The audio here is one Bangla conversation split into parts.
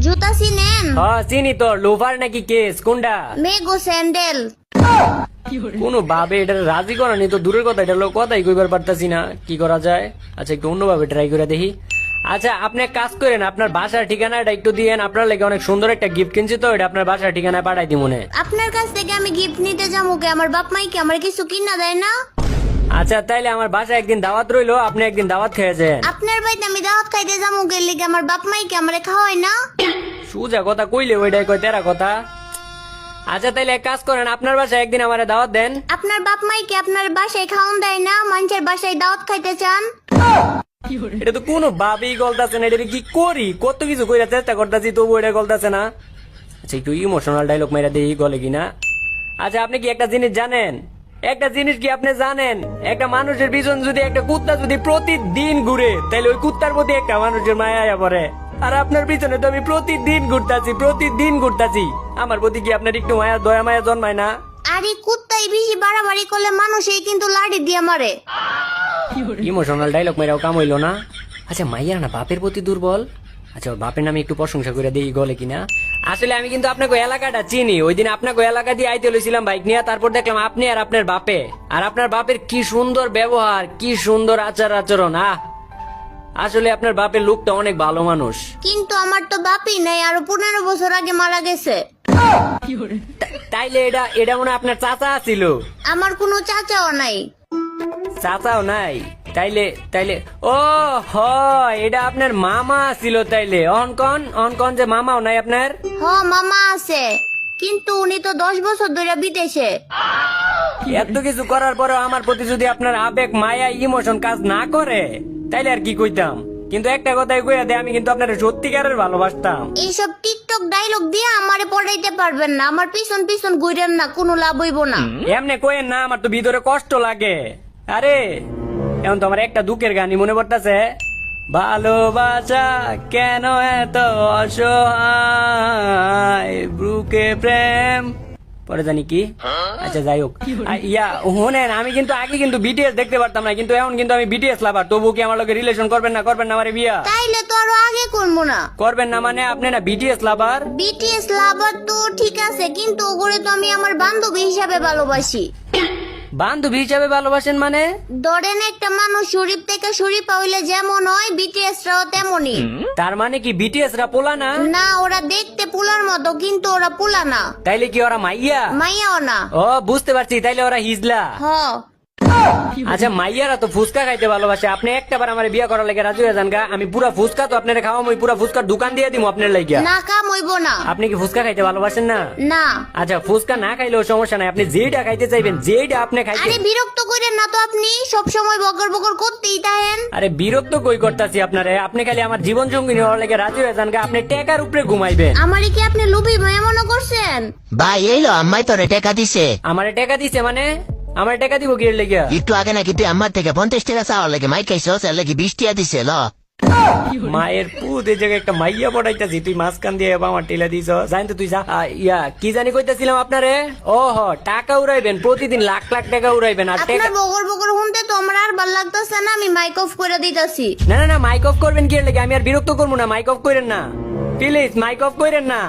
জুতা চিনেন? চিনি তো। লোফার নাকি কেস কোনটা? মেগো স্যান্ডেল। কোন ভাবে এটা রাজি করানি তো দূরের কথা, এটা লোক কথাই কইবার পারতাছি না। কি করা যায়? আচ্ছা একটু অন্যভাবে ট্রাই করে দেখি। আচ্ছা আপনি এক কাজ করেন, আপনার বাসার ঠিকানাটা একটু দিয়েন। আপনার লাগে অনেক সুন্দর একটা গিফট কিনছি তো, এটা আপনার বাসার ঠিকানায় পাঠাই দি মনে। আপনার কাছ থেকে আমি গিফট নিতে যাবো কে? আমার বাপ মাই কি আমার কিছু কিনা দেয় না? আচ্ছা তাইলে আমার বাসায় একদিন দাওয়াত রইলো, আপনি একদিন দাওয়াত খেয়েছেন। আপনার বাড়িতে আমি দাওয়াত খাইতে যাবো কে লিগে? আমার বাপ মাই কি আমারে খাওয়ায় না? সুজা কথা কইলে ওইটাই কয় তেরা কথা। আচ্ছা তাইলে এক কাজ করেন, আপনার বাসায় একদিন আমারে দাওয়াত দেন। আপনার বাপ মাই কি আপনার বাসায় খাওয়ান দেয় না? মানুষের বাসায় দাওয়াত খাইতে চান? এটা তো কোনো ভাবেই গলতাছে না। এটা কি করি? কত কিছু কইরা চেষ্টা করতেছি তবু এটা গলতাছে না। আচ্ছা একটু ইমোশনাল ডায়লগ মেরা দেই গলে কিনা। আচ্ছা আপনি কি একটা জিনিস জানেন? একটা জিনিস কি আপনি জানেন? একটা মানুষের পিছন যদি একটা কুত্তা যদি প্রতিদিন ঘুরে, তাহলে ওই কুত্তার প্রতি একটা মানুষের মায়া আয়া পড়ে। আর আপনার পিছনে তো আমি প্রতিদিন ঘুরতাছি। আমার প্রতি কি আপনার একটু মায়া দয়া মায়া জন্মায় না? আরে কুত্তাই বেশি বাড়াবাড়ি করলে মানুষই কিন্তু লাড়ি দিয়ে মারে। ইমোশনাল ডায়লগ মেরাও কাম হইলো না। আচ্ছা মাইয়ার না বাপের প্রতি দুর্বল। আচ্ছা ওর বাপের নামে একটু প্রশংসা করে দেই গলে কিনা। আসলে আমি কিন্তু আপনাকে এলাকাটা চিনি। ওই দিন আপনাকে এলাকা দিয়ে আইতে লইছিলাম বাইক নিয়ে, তারপর দেখলাম আপনি আর আপনার বাপে। আর আপনার বাপের কি সুন্দর ব্যবহার, কি সুন্দর আচার আচরণ। আসলে আপনার বাপের লোকটা অনেক ভালো মানুষ। কিন্তু আমার তো বাপই নাই, আরো 15 বছর আগে মারা গেছে। তাইলে এটা মনে হয় আপনার চাচা ছিল? আমার কোনো চাচাও নাই। চাচাও নাই? তাইলে ও হয় এটা আপনার মামা ছিল। তাইলে অনকন যে মামাও নাই আপনার? মামা আছে, কিন্তু উনি তো 10 বছর ধরে বিদেশে। এত কিছু করার পরেও আমার প্রতি যদি আপনার আবেগ মায়া ইমোশন কাজ না করে, তাইলে আর কি কইতাম। কিন্তু একটা কথাই কইয়া দে, আমি কিন্তু আপনার সত্যিকারের ভালোবাসতাম। এইসব টিকটক ডায়লগ দিয়ে আমারে পড়াইতে পারবেন না। আমার পিছন পিছন ঘুরেন না, কোনো লাভ হইব না। এমনি কইেন না, আমার তো ভিতরে কষ্ট লাগে। আরে এখন তো আমার একটা দুঃখের গানই মনে পড়তেছে। ভালোবাসা কেন এত অসহায়, বুকে প্রেম পরে জানি কি। আচ্ছা যাই হোক, হোনেন আমি কিন্তু আগে কিন্তু বিটিএস দেখতে পারতাম না, কিন্তু এখন কিন্তু আমি বিটিএস লাভার। তবু কি আমার লগে রিলেশন করবেন না আমারে বিয়া? তাইলে তো আরো আগে করবো না। করবেন না মানে আপনি না বিটিএস লাভার? বিটিএস লাভার তো ঠিক আছে, কিন্তু ওগুলো তো আমি আমার বান্ধবী হিসাবে ভালোবাসি। বান্ধবী হিসাবে ভালোবাসেন মানে? ধরেন একটা মানুষ শরীফ থেকে শরীফা হইলে যেমন হয়, বিটিএস রাও তেমনই। তার মানে কি বিটিএস রা পোলা না? না, ওরা দেখতে পুলার মতো, কিন্তু ওরা পুলা না। তাইলে কি ওরা মাইয়া? মাইয়াও না। ও বুঝতে পারছি, তাইলে ওরা হিজলা। আচ্ছা মাইয়ারা তো ফুচকা খাইতে ভালোবাসে। আপনি একটাবার আমার বিয়ে করার লাগে রাজি হয়ে যান গা। আমি পুরা ফুচকা তো আপনার খাওয়াম, ওই পুরা ফুচকার দোকান দিয়ে দিব আপনার লাগিয়া। না, কাম হইব না। আপনি কি ফুচকা খাইতে ভালোবাসেন না? না। আচ্ছা ফুচকা না খাইলেও সমস্যা নাই, আপনি যেটা খাইতে চাইবেন, যেটা আপনি খাইতে। আরে বিরক্ত করেন না তো, আপনি সব সময় বকর বকর করতেই থাকেন। আরে বিরক্ত কই করতাছি আপনারে? আপনি খালি আমার জীবন সঙ্গী হওয়ার লাগে রাজি হয়ে যান গা। আপনি টেকার উপরে ঘুমাইবেন। আমারে কি আপনি লুবি মায়া মনে করছেন? ভাই এইলো আম্মাই তোরে টাকা দিছে। আমারে টাকা দিছে মানে? আমার টাকা দিব কি লেগে? একটু আগে নাকি তুই আমার থেকে 50 টাকা চাওয়ার লাগে মাই খাইছস, এর লাগে 20 টাকা দিছে। ল মায়ের পুত, এই জায়গায় একটা মাইয়া পড়াইতাছি, তুই মাঝখান দিয়ে আমার টেলা দিছ। জানি তো তুই যা। কি জানি কইতাছিলাম আপনারে? টাকা উড়াইবেন, প্রতিদিন লাখ লাখ টাকা উড়াইবেন। আর টাকা আপনার বকর বকর শুনতে তো আমার আর ভালো লাগতেছে না। আমি মাইক অফ করে দিতেছি। না মাইক অফ করবেন কি লেগে? আমি আর বিরক্ত করবো না। মাইক অফ করেন না প্লিজ, মাইক অফ করেন না।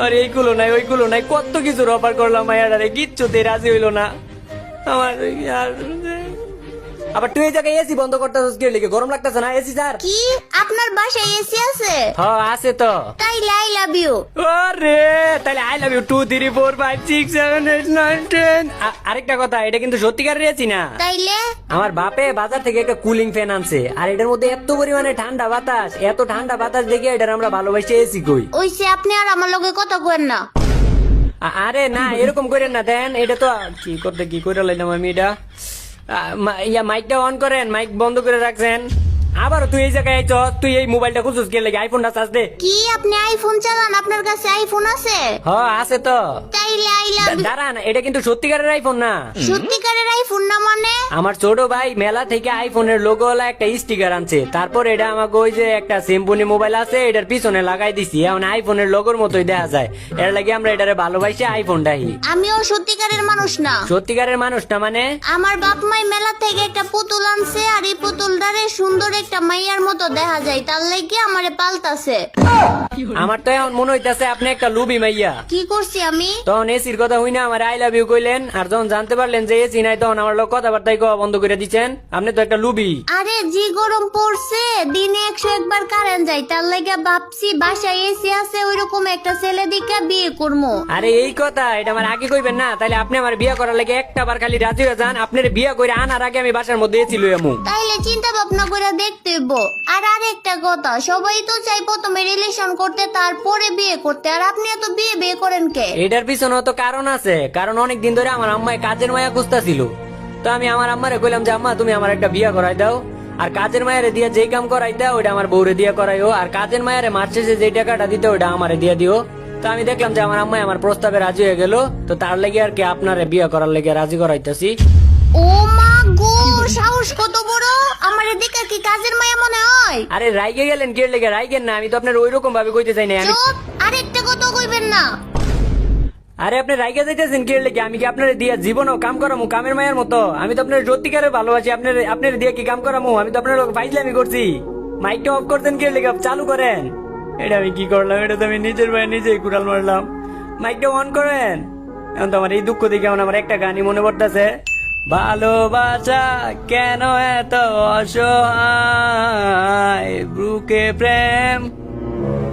আর এইগুলো নাই ওইগুলো নাই, কত কিছু অফার করলাম মায়ারে, কিচ্ছুতে রাজি হইলো না আমার। আবার তুই এই জায়গায় এসি বন্ধ করতেছিস কি লেগে? গরম লাগতেছে না? এসি স্যার কি আপনার বাসায় এসি আছে? আছে তো। তাইলে আই লাভ ইউ। আরে তাহলে আই লাভ ইউ 2 3 4 5 6 7 8 9 10। আরেকটা কথা, এটা কিন্তু সত্যিকারের এসি না। তাইলে আমার বাপে বাজার থেকে একটা কুলিং ফ্যান আনছে, আর এটার মধ্যে এত পরিমাণে ঠান্ডা বাতাস, এত ঠান্ডা বাতাস দেখে এটার আমরা ভালোবাসি এসি কই। ওইসে আপনি আর আমার লগে কথা কইেন না। আরে না এরকম করেন না। দেন এটা তো কি করে লাইলাম আমি এটা। মাইকটা অন করেন, মাইক বন্ধ করে রাখছেন। আবার তুই এই জায়গায় আইছ, তুই এই মোবাইলটা খুঁজছিস কে লেগে? আইফোনটা চার্জ দে। কি আপনি আইফোন চালান? আপনার কাছে আইফোন আছে? আছে তো। তাই চাইলে আই লাভ ইউ। দাঁড়ান, এটা কিন্তু সত্যিকারের আইফোন না। সত্যিকারের আইফোন না মানে? আমার ছোট ভাই মেলা থেকে আইফোনের লোগো ওলা একটা স্টিকার আনছে, তারপর এটা আমাকে ওই যে একটা সিম্পনি মোবাইল আছে এটার পিছনে লাগাই দিছি, এখন আইফোনের লোগোর মতোই দেখা যায়। এর লাগে আমরা এটারে ভালোবাসি আইফোনটাই। আমিও সত্যিকারের মানুষ না। সত্যিকারের মানুষ না মানে? আমার বাপ মাই মেলা থেকে একটা পুতুল আনছে, আর এই পুতুলটারে সুন্দর একটা মাইয়ার মতো দেখা যায়, তার লাগি আমারে পাল্টাছে। আমার তো এখন মনে হইতাছে আপনি একটা লুবি মাইয়া। কি করছি আমি? তখন এসির কথা হই না আমার আই লাভ ইউ কইলেন, আর যখন জানতে পারলেন যে এসি নাই তখন আমার লোক কথাবার্তাই কওয়া বন্ধ করে দিচ্ছেন। আপনি তো একটা লুবি। আরে জি গরম পড়ছে, দিনে 101 বার কারেন্ট যায়, তার লাগি ভাবছি বাসায় এসি আছে ওইরকম একটা ছেলে দিকে বিয়ে করবো। আরে এই কথা এটা আমার আগে কইবেন না, তাহলে আপনি আমার বিয়ে করার লাগে একটা বার খালি রাজি হয়ে যান। আপনার বিয়ে করে আনার আগে আমি বাসার মধ্যে এসি লই আমু। তাইলে চিন্তা ভাবনা করে দেখতে হইব। আর আরেকটা কথা, সবাই তো চাই প্রথমে রিলেশন করতে তারপরে বিয়ে করতে, আর আপনি এত বিয়ে বিয়ে করেন কে? এটার পিছনে তো কারণ আছে, কারণ অনেক দিন ধরে আমার আম্মায় কাজের মায়া খুঁজতাছিল। তো আমি আমার আম্মারে কইলাম যে আম্মা তুমি আমার একটা বিয়ে করাই দাও, আর কাজের মায়ারে দিয়ে যেই কাম করাই দাও ওইটা আমার বউরে দিয়ে করাইও, আর কাজের মায়ারে মাস শেষে যেই টাকাটা দিতে ওইটা আমারে দিয়ে দিও। তো আমি দেখলাম যে আমার আম্মাই আমার প্রস্তাবে রাজি হয়ে গেল, তো তার লেগে আর কি আপনারে বিয়ে করার লেগে রাজি করাইতাছি। ও মা গো, সাহস কত বড়! আমার এদিকে কি কাজের মায়া মনে হয়? আরে রাইগে গেলেন কে লেগে? রাইগেন না, আমি তো আপনার ওইরকম ভাবে কইতে চাই না। আমি চুপ! আরেকটা কথা কইবেন না। আরে আপনি রাইগে যাইতেছেন কে লেগে? আমি কি আপনার দিয়া জীবনও কাম করামু কামের মায়ের মতো? আমি তো আপনার সত্যিকারের ভালোবাসি, আপনার দিয়ে কি কাম করামু? আমি তো আপনার লোক ফাইজলামি করছি। মাইকটা অফ করতেন কে লেগে? চালু করেন। এটা আমি কি করলাম? এটা তো আমি নিজের ভাই নিজেই কুড়াল মারলাম। মাইকটা অন করেন। এখন তো আমার এই দুঃখ দেখে এখন আমার একটা গানই মনে পড়তেছে, ভালোবাসা কেন এত অসহায়, বুকে প্রেম।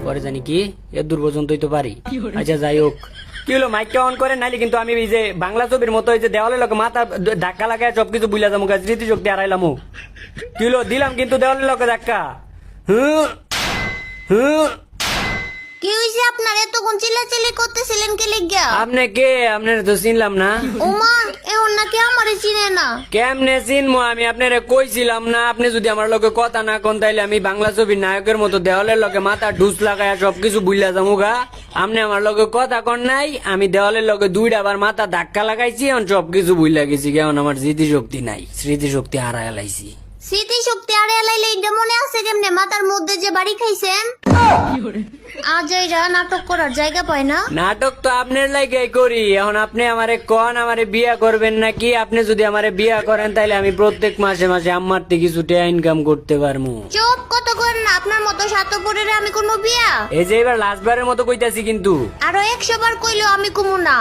পরে জানি কি এর দূর পর্যন্তই তো পারি। আচ্ছা যাই হোক, কি হলো মাইকটা অন করেন, নাইলে কিন্তু আমি এই যে বাংলা ছবির মতো এই যে দেওয়ালে লোক মাথা ধাক্কা লাগায় সবকিছু বুঝলা যাবো, স্মৃতিশক্তি হারাইলাম। কি হলো, দিলাম কিন্তু দেওয়ালে লোকে ধাক্কা। হুম হুম। কি হইছে আপনার? এতক্ষণ চিল্লাচিল্লি করতেছিলেন কে লিগা? আপনি কে? আপনার তো চিনলাম না। ওমা, এখন নাকি আমারে চিনে না? কেমনে চিনবো আমি? আপনারে কইছিলাম না, আপনি যদি আমার লগে কথা না কোন তাইলে আমি বাংলা ছবির নায়কের মতো দেওয়ালের লগে মাথা ঢুস লাগায় সবকিছু বুঝলা যাবো গা। আপনি আমার লগে কথা কন নাই, আমি দেওয়ালের লগে 2টা বার মাথা ধাক্কা লাগাইছি, এখন সবকিছু বুঝলা গেছি। এখন আমার স্মৃতিশক্তি নাই, স্মৃতিশক্তি হারায় লাইছি। স্মৃতিশক্তি আরে লাইলে এটা মনে আছে কেমনে? মাথার মধ্যে যে বাড়ি খাইছেন। আজ এরা নাটক করার জায়গা পায় না। নাটক তো আপনার লাগে করি। এখন আপনি আমারে কন আমারে বিয়া করবেন নাকি? আপনি যদি আমারে বিয়া করেন তাহলে আমি প্রত্যেক মাসে মাসে আমার থেকে কিছু টাকা ইনকাম করতে পারবো। চুপ! কত করেন না, আপনার মতো স্বার্থপরের আমি কোনো বিয়া। এই যে এবার লাস্টবারের মতো কইতাছি কিন্তু। আরো 100 বার কইলেও আমি কমু না।